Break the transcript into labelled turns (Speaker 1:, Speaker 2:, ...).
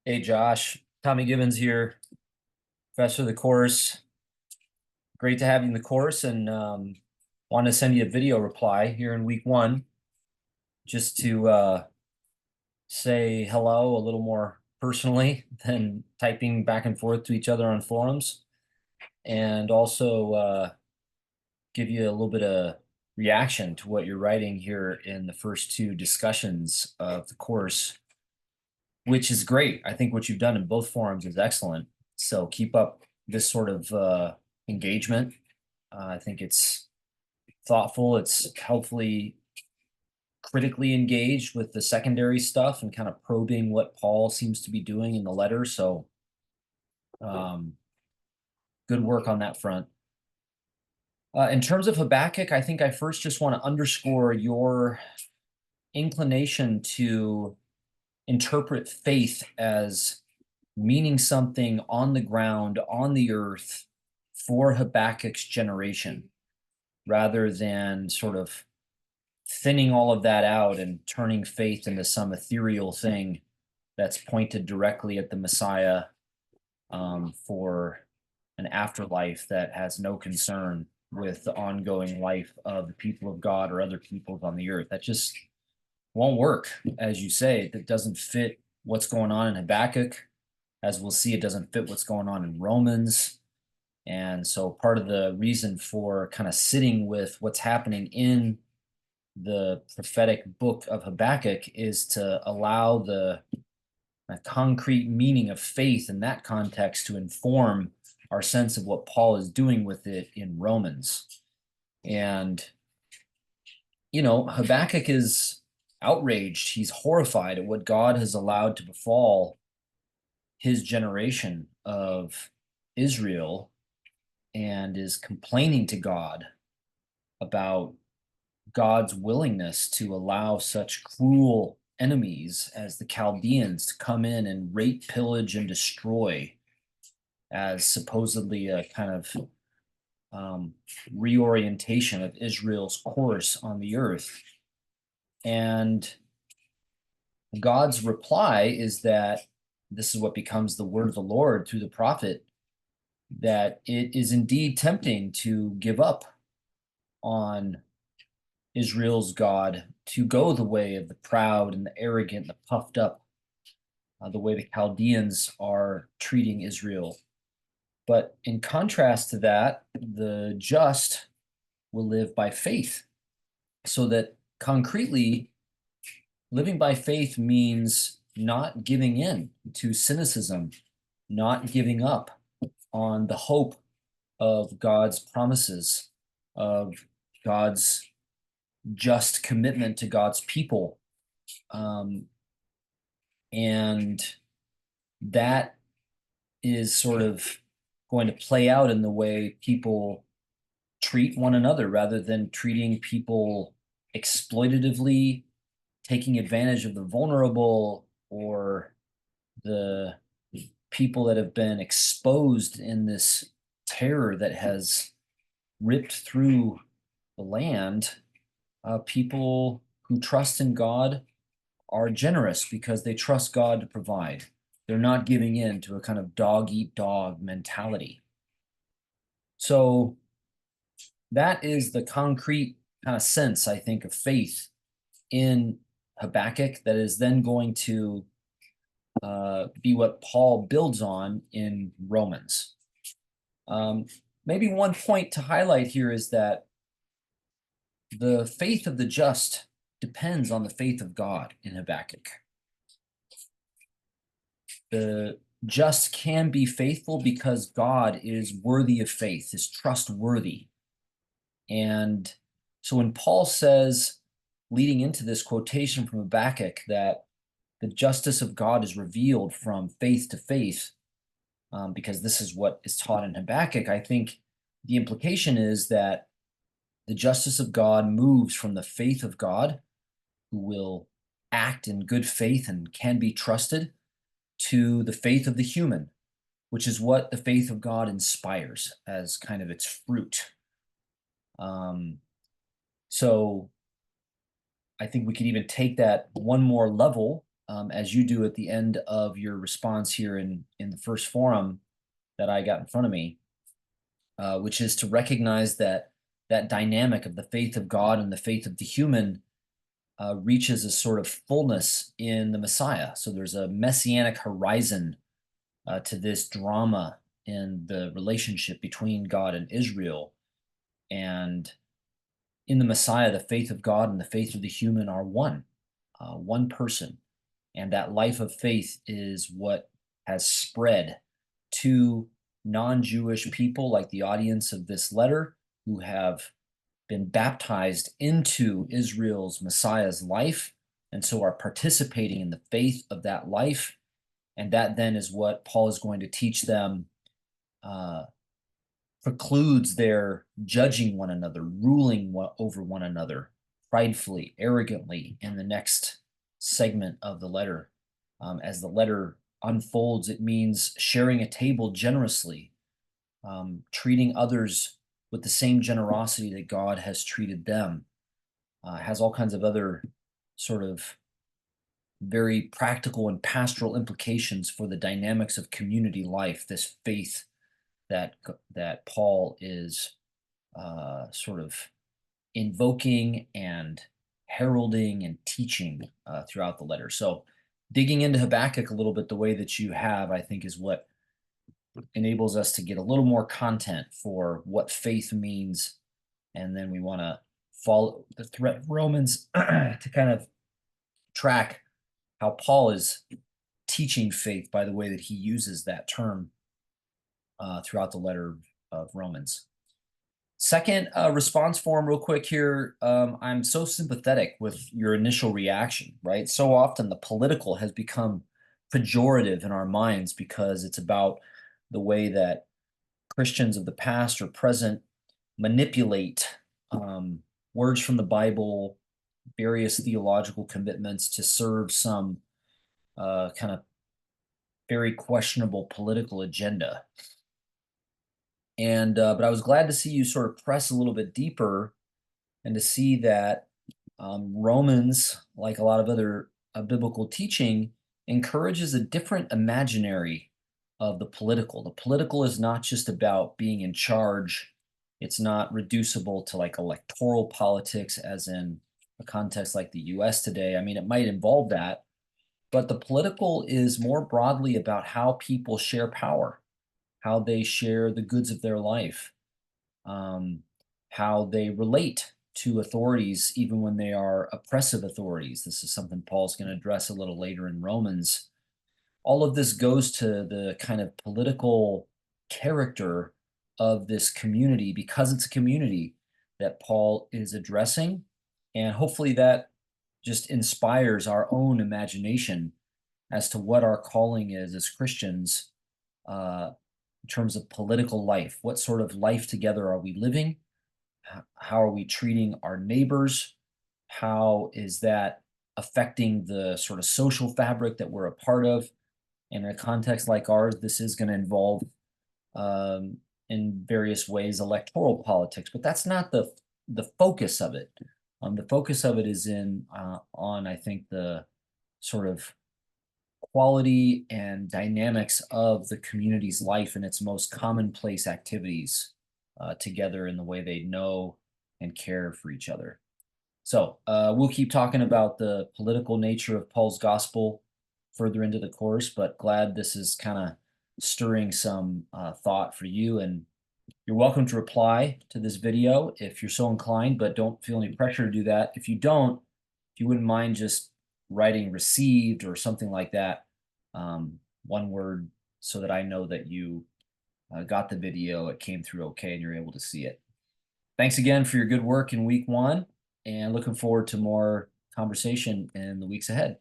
Speaker 1: Hey Josh, Tommy Gibbons here, professor of the course. Great to have you in the course and want to send you a video reply here in week one just to say hello a little more personally than typing back and forth to each other on forums, and also give you a little bit of reaction to what you're writing here in the first two discussions of the course, which is great. I think what you've done in both forums is excellent. So keep up this sort of engagement. I think it's thoughtful. It's helpfully critically engaged with the secondary stuff and kind of probing what Paul seems to be doing in the letter. So um, good work on that front. In terms of Habakkuk, I think I first just want to underscore your inclination to interpret faith as meaning something on the ground, on the earth for Habakkuk's generation, rather than sort of thinning all of that out and turning faith into some ethereal thing that's pointed directly at the Messiah for an afterlife that has no concern with the ongoing life of the people of God or other peoples on the earth. That just won't work, as you say. That doesn't fit what's going on in Habakkuk. As we'll see, it doesn't fit what's going on in Romans. And so part of the reason for kind of sitting with what's happening in the prophetic book of Habakkuk is to allow the concrete meaning of faith in that context to inform our sense of what Paul is doing with it in Romans. And, Habakkuk is outraged. He's horrified at what God has allowed to befall his generation of Israel and is complaining to God about God's willingness to allow such cruel enemies as the Chaldeans to come in and rape, pillage, and destroy as supposedly a kind of reorientation of Israel's course on the earth. And God's reply is that this is what becomes the word of the Lord through the prophet, that it is indeed tempting to give up on Israel's God, to go the way of the proud and the arrogant, the puffed up, the way the Chaldeans are treating Israel. But in contrast to that, the just will live by faith. So that concretely, living by faith means not giving in to cynicism, not giving up on the hope of God's promises, of God's just commitment to God's people. And that is sort of going to play out in the way people treat one another rather than treating people exploitatively, taking advantage of the vulnerable or the people that have been exposed in this terror that has ripped through the land. People who trust in God are generous because they trust God to provide. They're not giving in to a kind of dog eat dog mentality. So that is the concrete kind of sense, I think, of faith in Habakkuk that is then going to be what Paul builds on in Romans. Maybe one point to highlight here is that the faith of the just depends on the faith of God in Habakkuk. The just can be faithful because God is worthy of faith, is trustworthy. And so when Paul says, leading into this quotation from Habakkuk, that the justice of God is revealed from faith to faith, because this is what is taught in Habakkuk, I think the implication is that the justice of God moves from the faith of God, who will act in good faith and can be trusted, to the faith of the human, which is what the faith of God inspires as kind of its fruit. So I think we could even take that one more level as you do at the end of your response here in the first forum that I got in front of me, which is to recognize that that dynamic of the faith of God and the faith of the human reaches a sort of fullness in the Messiah. So there's a messianic horizon to this drama in the relationship between God and Israel. And in the Messiah, the faith of God and the faith of the human are one person. And that life of faith is what has spread to non-Jewish people like the audience of this letter who have been baptized into Israel's Messiah's life and so are participating in the faith of that life. And that then is what Paul is going to teach them, precludes their judging one another, ruling over one another pridefully, arrogantly in the next segment of the letter. As the letter unfolds, it means sharing a table generously, treating others with the same generosity that God has treated them. Has all kinds of other sort of very practical and pastoral implications for the dynamics of community life, this faith that Paul is sort of invoking and heralding and teaching throughout the letter. So digging into Habakkuk a little bit the way that you have, I think, is what enables us to get a little more content for what faith means. And then we want to follow the thread of Romans to kind of track how Paul is teaching faith by the way that he uses that term throughout the letter of Romans. Second response form real quick here. I'm so sympathetic with your initial reaction, right? So often the political has become pejorative in our minds because it's about the way that Christians of the past or present manipulate words from the Bible, various theological commitments to serve some kind of very questionable political agenda. And but I was glad to see you sort of press a little bit deeper and to see that Romans, like a lot of other biblical teaching, encourages a different imaginary of the political. The political is not just about being in charge. It's not reducible to like electoral politics, as in a context like the US today. I mean, it might involve that, but the political is more broadly about how people share power, how they share the goods of their life, how they relate to authorities, even when they are oppressive authorities. This is something Paul's going to address a little later in Romans. All of this goes to the kind of political character of this community because it's a community that Paul is addressing. And hopefully that just inspires our own imagination as to what our calling is as Christians in terms of political life. What sort of life together are we living? How are we treating our neighbors? How is that affecting the sort of social fabric that we're a part of? And in a context like ours, this is going to involve, in various ways, electoral politics, but that's not the focus of it. The focus of it is on, I think, the sort of quality and dynamics of the community's life and its most commonplace activities together in the way they know and care for each other. So we'll keep talking about the political nature of Paul's gospel further into the course, but glad this is kind of stirring some thought for you. And you're welcome to reply to this video if you're so inclined, but don't feel any pressure to do that. If you don't, if you wouldn't mind just writing received or something like that, one word, so that I know that you got the video, it came through okay, and you're able to see it. Thanks again for your good work in week one, and looking forward to more conversation in the weeks ahead.